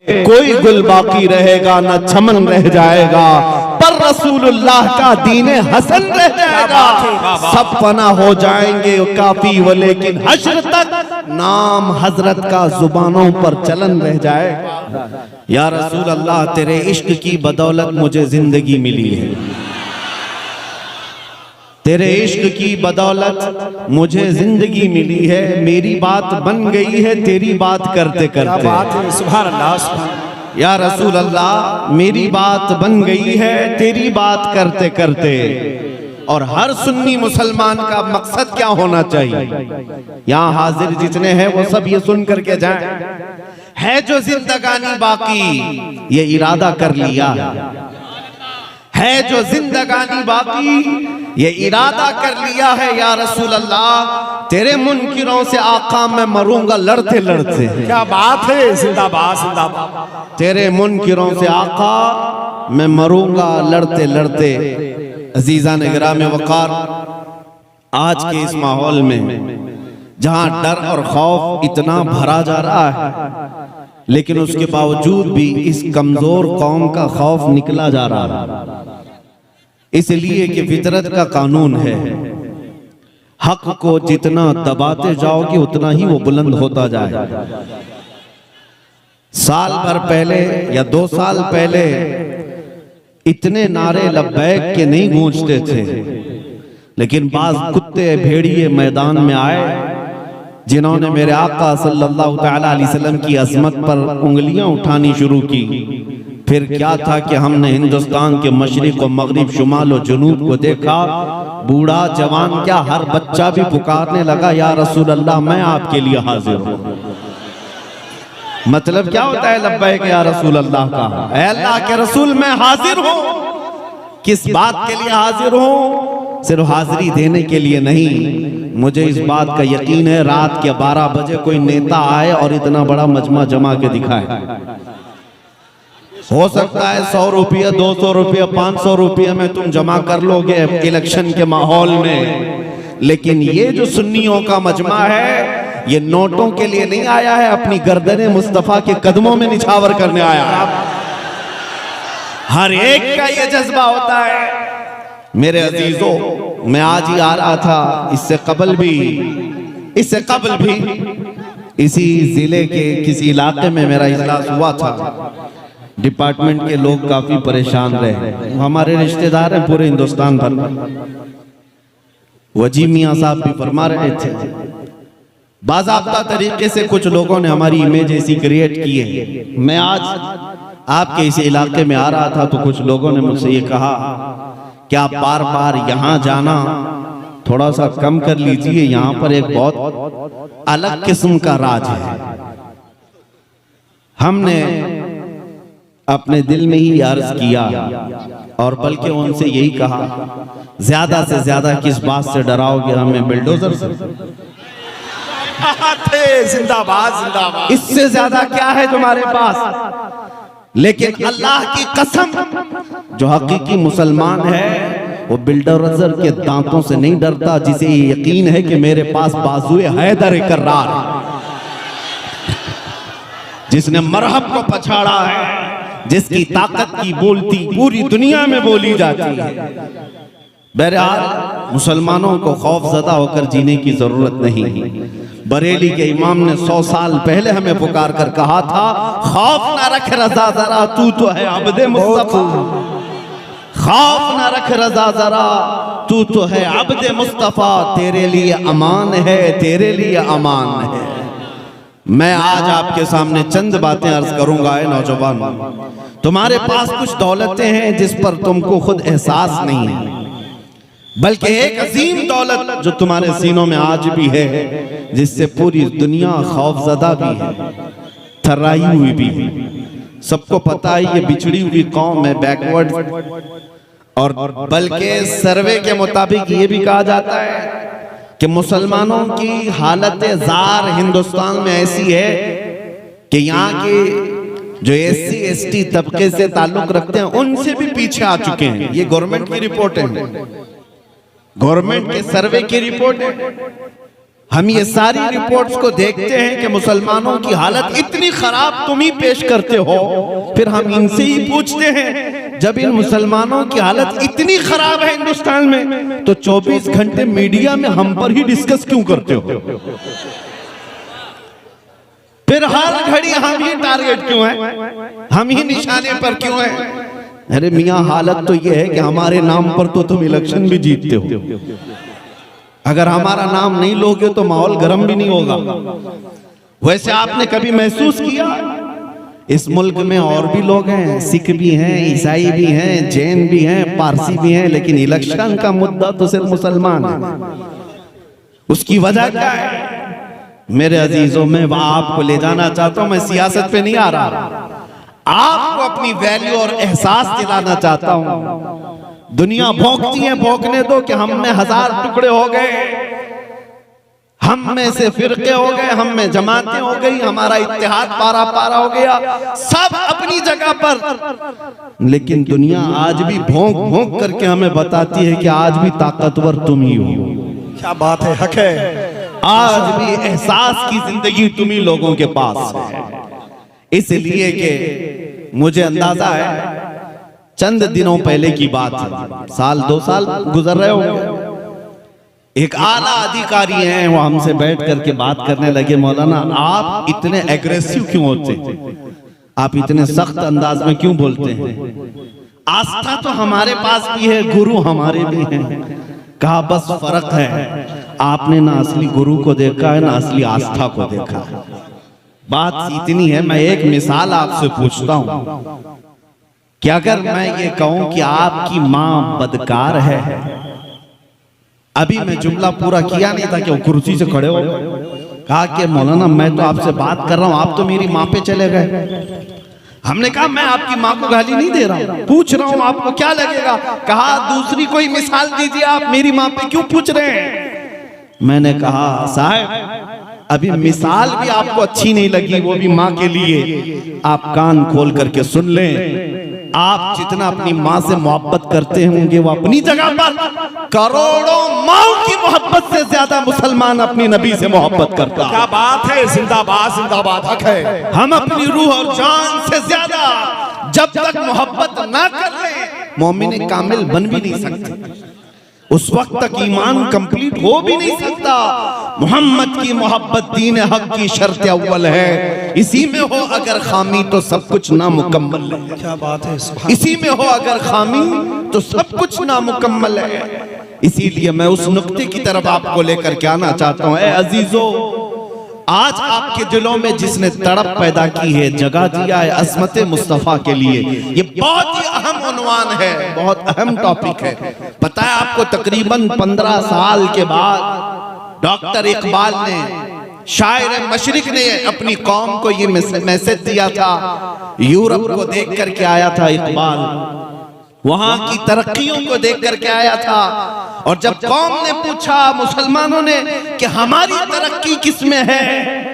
कोई गुल बाकी रहेगा न चमन रह जाएगा, पर रसूलुल्लाह का दीने हसन रह जाएगा। सब फना हो जाएंगे काफी वो, लेकिन हश्र तक नाम हजरत का जुबानों पर चलन रह जाएगा। या रसूल अल्लाह, तेरे इश्क की बदौलत मुझे जिंदगी मिली है, तेरे इश्क की बदौलत मुझे जिंदगी मिली है। मेरी बात बन गई है तेरी बात करते करते। बात है, सुभान अल्लाह। या रसूल अल्लाह, मेरी बात बन गई है तेरी बात करते करते। और हर सुन्नी मुसलमान का मकसद क्या होना चाहिए? यहाँ हाजिर जितने हैं वो सब ये सुन करके जाएं। है जो जिंदगानी बाकी ये इरादा कर लिया है जो जिंदगानी बाकी ये इरादा कर लिया है। या रसूल अल्लाह, तेरे मुनकिरों से आका मैं मरूंगा लड़ते लड़ते। क्या बात है, जिंदाबाद जिंदाबाद। तेरे मुनकिरों से आका मैं मरूंगा लड़ते लड़ते। अजीज़ान गिराम वक़ार, आज के इस माहौल में जहां डर और खौफ इतना भरा जा रहा है, लेकिन उसके बावजूद भी इस कमजोर कौम का खौफ निकला जा रहा है, इसलिए कि फितरत का कानून है, हक को जितना दबाते जाओगे उतना ही वो बुलंद होता जाएगा। साल भर पहले या 2 साल पहले इतने नारे लब्बैक के नहीं गूंजते थे, लेकिन बाज कुत्ते भेड़िए मैदान में आए जिन्होंने मेरे आका सल्लल्लाहु तआला अलैहि वसल्लम की अज़मत पर उंगलियां उठानी शुरू की। फिर क्या था कि हमने हिंदुस्तान के मशरिक और मगरिब, शुमाल और जुनूब को देखा। बूढ़ा जवान क्या हर बच्चा भी पुकारने लगा, या रसूल अल्लाह, मैं आपके लिए हाजिर हूँ। मतलब क्या होता है लब्बैक या रसूल अल्लाह का? ऐ अल्लाह के रसूल, मैं हाजिर हूँ। किस बात के लिए हाजिर हूँ? सिर्फ हाजिरी देने के लिए नहीं, मुझे इस बात का यकीन है रात के 12 बजे कोई नेता आए और इतना बड़ा मजमा जमा के दिखाए। हो सकता है 100 रुपया, 200 रुपया, 500 रुपया में तुम जमा कर लोगे इलेक्शन के माहौल में, लेकिन ये जो सुन्नियों का मजमा है ये नोटों के लिए नहीं आया है, अपनी गर्दने मुस्तफा के कदमों में निछावर करने आया है। हर एक का ये जज्बा होता है। मेरे अजीजों, मैं आज ही आ रहा था, इससे कबल भी इसी जिले के किसी इलाके में मेरा इजलास हुआ था। डिपार्टमेंट के लोग काफी परेशान रहे, हमारे रिश्तेदार हैं पूरे हिंदुस्तान भर में। वजी मियां साहब भी फरमा रहे थे, बाज़ाब्ता तरीके से कुछ लोगों ने हमारी इमेज ऐसी क्रिएट की है। मैं आज आपके इस इलाके में आ रहा था तो कुछ लोगों ने मुझसे ये कहा कि आप बार बार यहाँ जाना थोड़ा सा कम कर लीजिए, यहाँ पर एक बहुत अलग किस्म का राज है। हमने अपने दिल में ही अर्ज किया और बल्कि उनसे यही कहा, ज्यादा से ज्यादा किस बात से डराओगे हमें? बिल्डोजर से। जिंदाबाद जिंदाबाद। इससे ज्यादा क्या है तुम्हारे पास? लेकिन अल्लाह की कसम, जो हकीकी मुसलमान है वो बिल्डोजर के दांतों से नहीं डरता, जिसे ये यकीन है कि मेरे पास बाजुए हैदर कर्रार, जिसने मरहब को पछाड़ा है, जिसकी ताकत की बोलती पूरी दुनिया में बोली जाती है। बहरहाल मुसलमानों को खौफजदा होकर जीने की जरूरत नहीं। बरेली के इमाम ने 100 साल पहले हमें पुकार कर कहा था, खौफ ना रख रजा जरा, तू तो है अब्दे मुस्तफा। खौफ ना रख रजा जरा, तू तो है अब्दे मुस्तफा। तेरे लिए अमान है, तेरे लिए अमान है। मैं आज आपके सामने चंद बातें अर्ज करूंगा। नौजवान, तुम्हारे पास कुछ दौलतें हैं जिस पर तुमको खुद एहसास नहीं है, बल्कि एक अजीम दौलत जो तुम्हारे सीनों में आज भी है, जिससे पूरी दुनिया खौफजदा भी है, थर्राई हुई भी है। सबको पता है ये बिछड़ी हुई कौम है, बैकवर्ड, और बल्कि सर्वे के मुताबिक ये भी कहा जाता है कि मुसलमानों की हालत जार हिंदुस्तान में ऐसी है कि यहाँ के जो SC ST तबके से ताल्लुक रखते हैं उनसे भी पीछे आ चुके हैं। ये गवर्नमेंट की रिपोर्ट है, गवर्नमेंट के सर्वे की रिपोर्ट है। हम ये सारी रिपोर्ट्स को देखते हैं कि मुसलमानों की हालत इतनी खराब तुम ही पेश करते हो, फिर हम इनसे ही पूछते हैं जब इन मुसलमानों की हालत इतनी खराब है हिंदुस्तान में, तो 24 घंटे मीडिया में हम पर ही डिस्कस क्यों करते हो? फिर हर घड़ी हम ही टारगेट क्यों है, हम ही निशाने पर क्यों है? अरे मियां, हालत तो यह है कि हमारे नाम पर तो तुम इलेक्शन भी जीतते हो, अगर हमारा नाम नहीं लोगे तो माहौल गर्म भी नहीं होगा। वैसे आपने कभी महसूस किया इस मुल्क में और भी लोग हैं, सिख भी हैं, ईसाई भी हैं, जैन भी हैं, पारसी भी हैं, लेकिन इलेक्शन का मुद्दा तो सिर्फ मुसलमान है। उसकी वजह क्या है? मेरे अजीजों, मैं वहां आपको ले जाना चाहता हूं। मैं सियासत पे नहीं आ रहा, आपको अपनी वैल्यू और एहसास दिलाना चाहता हूं। दुनिया भौंकती है, भौंकने दो कि हम में 1000 टुकड़े हो गए, हम में से फिरके हो गए, हम में जमातें हो गई, हमारा इत्तेहाद पारा पारा हो गया, सब अपनी जगह पर। लेकिन दुनिया आज भी भौंक भौंक करके हमें बताती है कि आज भी ताकतवर तुम ही हो। क्या बात है, हक है। आज भी एहसास की जिंदगी तुम ही लोगों के पास है। इसलिए कि मुझे अंदाजा है चंद दिनों पहले की बात है, साल 2 साल गुजर रहे होंगे, एक आला अधिकारी हैं, वो हमसे बैठ करके बात करने लगे, मौलाना आप इतने एग्रेसिव क्यों होते हैं, आप इतने सख्त अंदाज में क्यों बोलते हैं? आस्था तो हमारे पास भी है, गुरु हमारे भी हैं। कहा बस फर्क है, आपने ना असली गुरु को देखा है, ना असली आस्था को देखा है। बात इतनी है, मैं एक मिसाल आपसे पूछता हूं कि अगर मैं ये कहूं कि आपकी मां बदकार है, अभी मैं जुमला पूरा किया नहीं था कि वो कुर्सी से खड़े हो कहा कि मौलाना मैं तो आपसे बात कर रहा हूं, आप तो मेरी मां पे चले गए। हमने कहा मैं आपकी मां को गाली नहीं दे रहा हूं, पूछ रहा हूं आपको क्या लगेगा। कहा दूसरी कोई मिसाल दीजिए, आप मेरी मां पे क्यों पूछ रहे हैं? मैंने कहा साहब अभी मिसाल भी आपको अच्छी नहीं लगी, वो भी मां के लिए, आप कान खोल करके सुन लें। आप जितना अपनी माँ से मोहब्बत करते होंगे, वो अपनी जगह पर करोड़ों माओ की मोहब्बत से ज्यादा मुसलमान अपनी नबी से मोहब्बत करता है। क्या बात है, जिंदाबाद जिंदाबाद, हक है। हम अपनी रूह और जान से ज्यादा जब तक मोहब्बत ना कर ले, मोमिन कामिल बन भी नहीं सकते, उस वक्त तक ईमान कंप्लीट हो भी नहीं सकता। मोहम्मद की मोहब्बत दीन हक की शर्त अव्वल है, इसी में हो अगर खामी तो सब कुछ नामुकम्मल है। क्या बात है, इसी में हो अगर खामी तो सब कुछ नामुकम्मल है। इसीलिए मैं उस नुक्ते की तरफ आपको लेकर के आना चाहता हूं। ऐ अजीजों, आज आपके दिलों में जिसने तड़प पैदा की है, जगह दिया है असमत मुस्तफा के लिए, ये बहुत ही अहम उन्वान है, बहुत अहम टॉपिक है। पता है आपको, तकरीबन 15 साल के बाद डॉक्टर इकबाल ने, शायर मशरिक ने अपनी कौम को ये मैसेज दिया था। यूरोप को देख करके आया था इकबाल, वहां की तरक्कियों को देख करके आया था, और जब कौम ने पूछा, मुसलमानों ने, कि हमारी तरक्की किसमें है,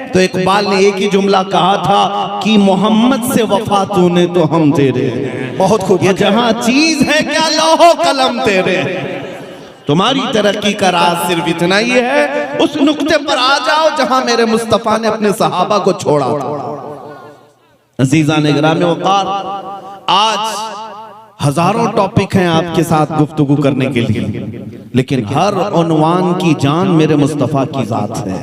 तो इकबाल ने एक ही जुमला कहा था कि मोहम्मद से वफा तूने तो हम तेरे हैं। बहुत खूब। ये जहां चीज है क्या लौहो कलम तेरे, तुम्हारी तरक्की का राज सिर्फ इतना ही है। उस नुक्ते पर आ जाओ जहां मेरे मुस्तफा ने अपने सहाबा को छोड़ा था। अजीज़ान गिरामी वक़ार, आज हजारों टॉपिक हैं आपके साथ गुफ्तगू करने के लिए, लेकिन हर उन्वान की जान मेरे मुस्तफा की जात है,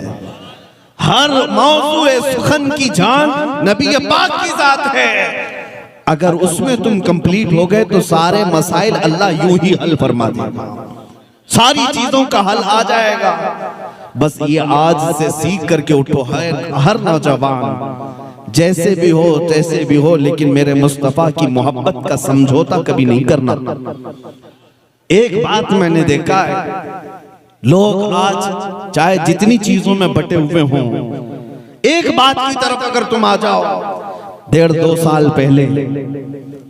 हर मौज़ूए सुखन की जान नबी पाक की जात है। अगर उसमें तुम कंप्लीट हो गए तो सारे मसाइल अल्लाह यूं ही हल फरमा देगा, सारी चीजों का हल आ जाएगा। बस ये आज से सीख करके उठो, हर नौजवान जैसे भी हो तैसे भी हो, लेकिन मेरे मुस्तफा की मोहब्बत का समझौता कभी नहीं करना। एक बात मैंने देखा है, लोग आज चाहे जितनी चीजों में बटे हुए हों, एक बात की तरफ अगर तुम आ जाओ, 1.5-2 साल पहले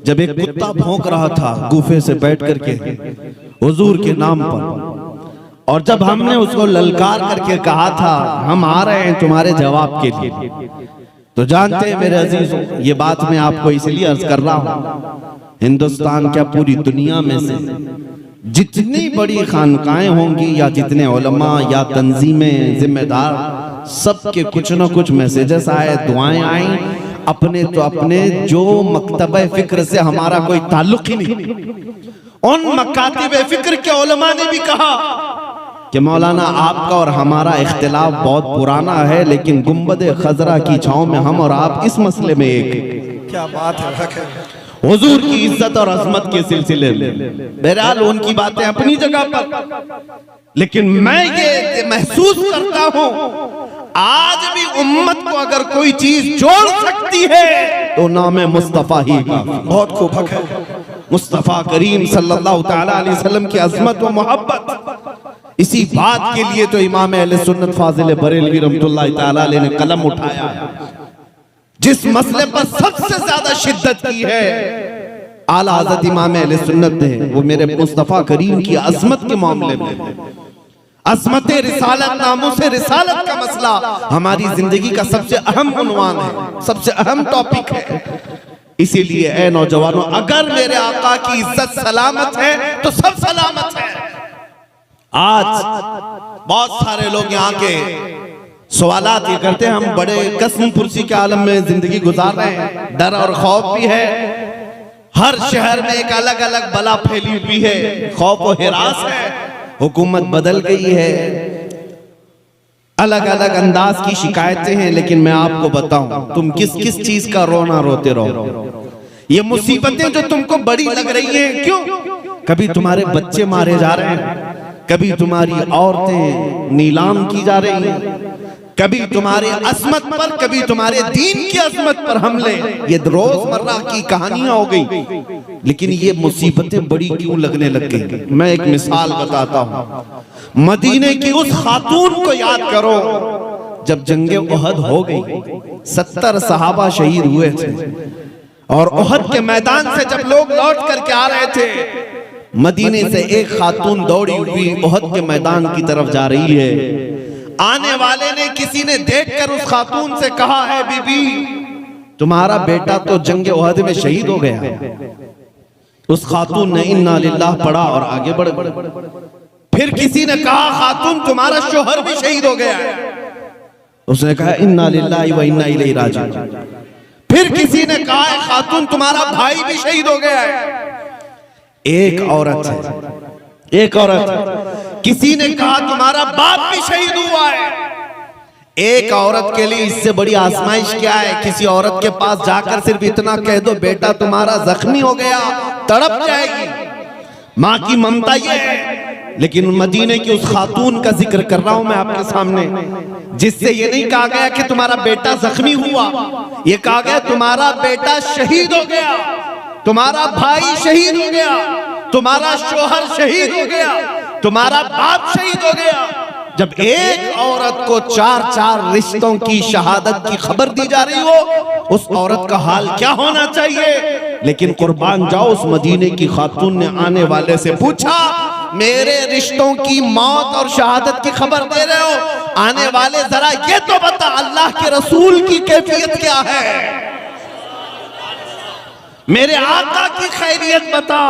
जब एक कुत्ता भौंक रहा था गुफे से बैठ करके हुजूर के नाम पर, और जब हमने उसको ललकार करके कहा था हम आ रहे हैं तुम्हारे जवाब के लिए, तो जानते हैं मेरे अजीजों, ये बात मैं आपको इसलिए अर्ज कर रहा हूं, हिंदुस्तान क्या पूरी दुनिया में से जितनी बड़ी खानकाएं होंगी या जितने उलमा या तंजीमें जिम्मेदार, सबके कुछ न कुछ मैसेजेस आए, दुआएं आई। अपने तो अपने जो मकतब फिक्र से हमारा कोई ताल्लुक ही नहीं, उन मकातिब फिक्र के उलमा ने भी कहा कि मौलाना आपका और हमारा इख्तिलाफ बहुत पुराना है, लेकिन गुंबद खजरा की छांव में हम और आप इस मसले में एक। क्या बात है, हक है। हुजूर की इज्जत और अजमत के सिलसिले में बहरहाल उनकी बातें अपनी जगह पर, लेकिन मैं ये महसूस करता हूं आज भी उम्मत को अगर कोई चीज जोड़ सकती है तो नाम मुस्तफा ही का। बहुत खूब, हक है। मुस्तफा करीम सल्लल्लाहु तआला अलैहि वसल्लम की अजमत व मोहब्बत, इसी बात के लिए तो इमाम अहले सुन्नत फाजिल बरेलवी रहमतुल्लाह तआला अलैहि ने कलम उठाया। जिस मसले पर सबसे ज्यादा शिद्दत की है आला हज़रत इमाम अहले सुन्नत ने, वो मेरे मुस्तफा करीम की अजमत के मामले में, अजमत रिसालत, नामूस रिसालत का मसला हमारी जिंदगी का सबसे अहम उन्वान है, सबसे अहम टॉपिक है। इसीलिए ऐ नौजवानों, अगर मेरे आका की इज्जत सलामत है तो सब सलामत है। आज बहुत सारे लोग यहाँ के सवालात ये करते हैं, हम बड़े कसम पुरसी के आलम में जिंदगी गुजार रहे हैं, डर और खौफ भी है, हर शहर में एक अलग अलग बला फैली हुई है, खौफ और हिरास है, हुकूमत बदल गई है, अलग अलग अंदाज की शिकायतें हैं। लेकिन मैं आपको बताऊं, तुम किस किस चीज का रोना रोते रहो। ये मुसीबतें जो तुमको बड़ी लग रही हैं, क्यों? कभी तुम्हारे बच्चे मारे जा रहे हैं, कभी तुम्हारी औरतें नीलाम की जा रही हैं, कभी तुम्हारे अजमत पर, कभी तुम्हारे दीन की अजमत पर हमले, ये रोजमर्रा की कहानियां हो गई। लेकिन ये मुसीबतें बड़ी क्यों लगने लग गई? मैं एक मिसाल बताता हूं। मदीने की उस खातून को याद करो जब जंगे उहद हो गई, 70 सहाबा शहीद हुए थे, और उहद के मैदान से जब लोग लौट करके आ रहे थे, मदीने से एक खातून दौड़ी हुई उहद के मैदान की तरफ जा रही है। आने वाले ने, किसी ने देखकर उस खातून से कहा है, बीबी तुम्हारा बेटा तो जंग उहद में शहीद हो गया। उस खातून ने इन्ना लिल्लाह पढ़ा और आगे बढ़। फिर किसी ने कहा, खातून तुम्हारा शोहर भी शहीद हो गया है। उसने कहा इन्ना लिल्लाहि व इन्ना इलैहि राजिऊन। फिर किसी ने कहा, खातून तुम्हारा भाई भी शहीद हो गया है। एक औरत है, एक औरत। किसी ने कहा तुम्हारा बाप भी शहीद हुआ है। एक औरत के लिए इससे बड़ी आजमाइश क्या है? किसी औरत के पास जाकर सिर्फ इतना कह दो, बेटा तुम्हारा जख्मी हो गया, तड़प जाएगी। माँ की ममता ये है। लेकिन मदीने की उस खातून का जिक्र कर रहा हूं मैं आपके सामने, जिससे ये नहीं कहा गया कि तुम्हारा बेटा जख्मी हुआ, ये कहा गया तुम्हारा बेटा शहीद हो गया, तुम्हारा भाई शहीद हो गया, तुम्हारा शोहर शहीद हो गया, तुम्हारा बाप शहीद हो गया। जब एक औरत को 4-4 रिश्तों की शहादत की खबर दी जा रही हो, उस औरत का हाल क्या होना चाहिए? लेकिन कुर्बान जाओ, उस मदीने की खातून ने आने वाले से पूछा, मेरे रिश्तों की मौत और शहादत की खबर दे रहे हो, आने वाले जरा ये तो बता अल्लाह के रसूल की कैफियत क्या है, मेरे आका की खैरियत बता।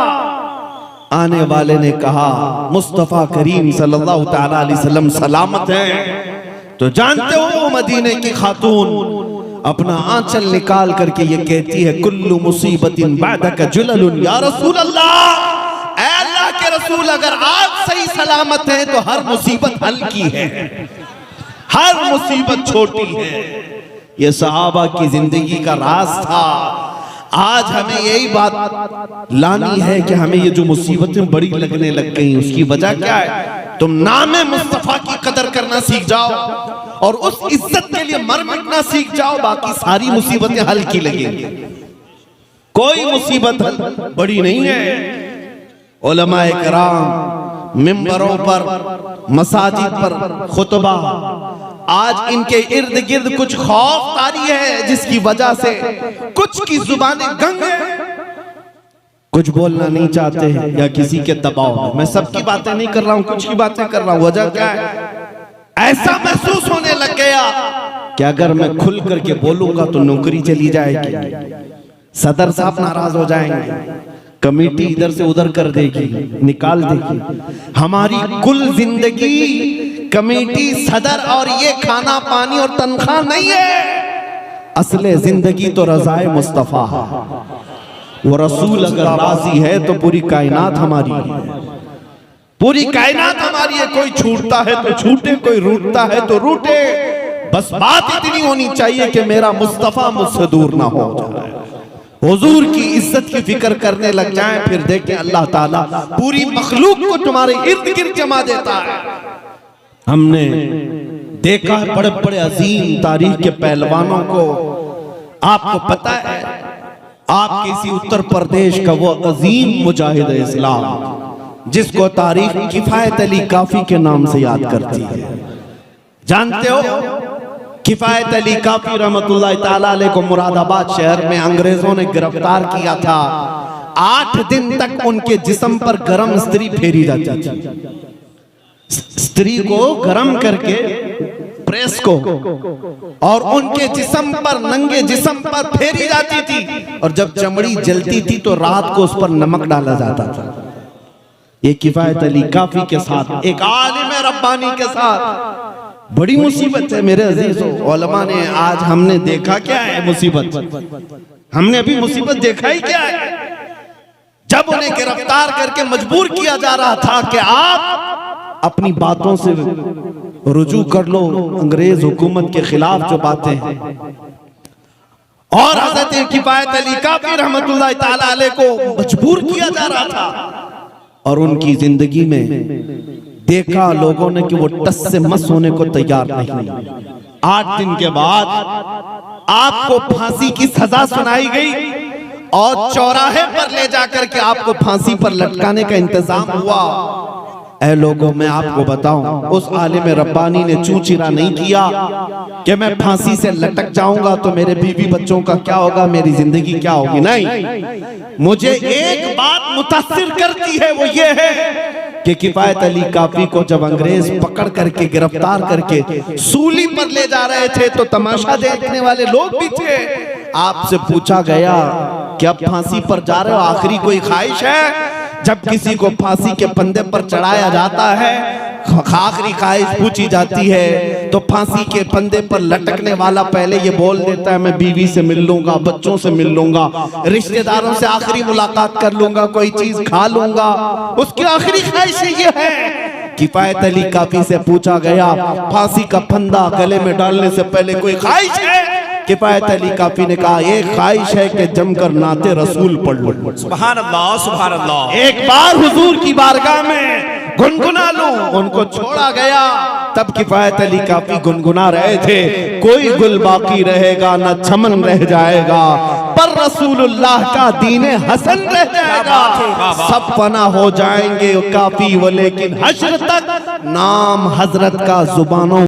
आने वाले ने कहा मुस्तफा करीम सल्लल्लाहु तआला अलैहि वसल्लम सलामत हैं। तो जानते हो मदीने की खातून अपना आंचल निकाल करके ये कहती है, कुल्लु मुसीबतिन बादक जुललुन या रसूल अल्लाह। ऐ अल्लाह के रसूल, अगर आप सही सलामत हैं तो हर मुसीबत हल्की है, हर मुसीबत छोटी है। ये सहाबा की जिंदगी का राज था। आज हमें यही बात लानी है कि हमें ये जो मुसीबतें बड़ी लगने लग गई, उसकी वजह क्या है? तुम नामे मुस्तफा की कदर करना सीख जाओ और उस इज्जत के लिए मर मिटना सीख जाओ, बाकी सारी मुसीबतें हल्की लगेंगी। कोई मुसीबत बड़ी नहीं है। उलमाए किराम मिंबरों पर, मसाजिद पर खुतबा, आज इनके इर्द गिर्द कुछ खौफ तारी है, जिसकी वजह से कुछ की जुबानें गंग हैं, कुछ बोलना नहीं चाहते हैं या किसी के दबाव में। मैं सबकी बातें नहीं कर रहा हूं, कुछ की बातें कर रहा हूं। वजह क्या है? ऐसा महसूस होने लग गया कि अगर मैं खुल करके बोलूंगा तो नौकरी चली जाएगी, सदर साहब नाराज हो जाएंगे, कमेटी इधर से उधर कर देगी, निकाल देगी। हमारी कुल जिंदगी कमेटी, सदर और ये खाना पानी और तनख्वाह नहीं है। असले जिंदगी तो रज़ाए मुस्तफा है। वो रसूल अगर राजी है तो पूरी कायनात हमारी है, पूरी कायनात हमारी है। कोई छूटता है तो छूटे, कोई रूठता है तो रूठे, बस बात इतनी होनी चाहिए कि मेरा मुस्तफा मुझसे दूर ना हो जाए, हुजूर की इज्जत की फिक्र करने लग जाएं। फिर देखें अल्लाह ताला पूरी मखलूक को तुम्हारे इर्द गिर्द जमा देता है। हमने देखा है बड़े बड़े अजीम तारीख के पहलवानों को। आपको पता है, आप किसी उत्तर प्रदेश का वो अजीम मुजाहिद इस्लाम जिसको तारीख किफायत अली काफी के नाम से याद करती है, जानते हो? किफायत अली काफी रहमतुल्लाह ताला अलैह को मुरादाबाद शहर में अंग्रेजों ने गिरफ्तार किया था। 8 दिन तक उनके जिस्म पर गरम स्त्री फेरी जाती थी। स्त्री को गरम करके प्रेस को और उनके जिस्म पर, नंगे जिस्म पर फेरी जाती थी, और जब चमड़ी जलती थी तो रात को उस पर नमक डाला जाता था। ये किफायत अली काफी के साथ, एक आलिम रब्बानी के साथ बड़ी मुसीबत है मेरे अजीजों। उलमा ने आज हमने देखा क्या है मुसीबत, हमने अभी मुसीबत देखा ही क्या है। जब उन्हें गिरफ्तार करके मजबूर किया जा रहा था कि आप अपनी बातों से रुजू कर लो अंग्रेज हुकूमत के खिलाफ जो बातें हैं, और हजरत किफायत अली काफी रहमतुल्लाह ताला अलैह को मजबूर किया जा रहा था। और उनकी जिंदगी में देखा लोगों ने कि वो टस से मस होने को तैयार नहीं। 8 दिन के बाद आपको फांसी की सजा सुनाई गई और चौराहे पर ले जाकर के आपको फांसी पर लटकाने का इंतजाम हुआ। ऐ लोगों, मैं आपको बताऊं, उस आलिम रब्बानी ने चूचिरा नहीं किया कि मैं फांसी से लटक जाऊंगा तो मेरे बीवी बच्चों का क्या होगा, मेरी जिंदगी क्या होगी। नहीं, मुझे एक बात मुतासिर करती है, वो ये है कि किफायत अली काफी को जब अंग्रेज पकड़ करके गिरफ्तार करके सूली पर ले जा रहे थे तो तमाशा देखने वाले लोग भी थे। आपसे पूछा गया कि अब फांसी पर जा रहे हो, आखिरी कोई ख्वाहिश है? जब किसी को फांसी के फंदे पर चढ़ाया जाता है, आखिरी ख्वाहिश पूछी जाती है, तो फांसी के फंदे पर लटकने वाला पहले ये बोल देता है मैं बीवी से मिल लूंगा, बच्चों से मिल लूंगा, रिश्तेदारों से आखिरी मुलाकात कर लूंगा, कोई चीज खा लूंगा। उसकी आखिरी ख्वाहिश ये है। किफायत अली काफी से पूछा गया फांसी का फंदा गले में डालने से पहले कोई ख्वाहिश है? किफायत अली काफी ने कहा एक ख्वाहिश है कि जमकर नाते रसूल पढ़ लो। सुभान अल्लाह, सुभान अल्लाह। एक बार हुजूर की बारगाह में गुनगुना लूं। उनको छोड़ा गया, तब किफायत अली काफी गुनगुना रहे थे, कोई गुल बाकी रहेगा न चमन रह जाएगा, पर रसूलुल्लाह का दीने हसन रह जाएगा। सब फना हो जाएंगे काफी वो, लेकिन हश्र तक नाम हजरत का जुबानों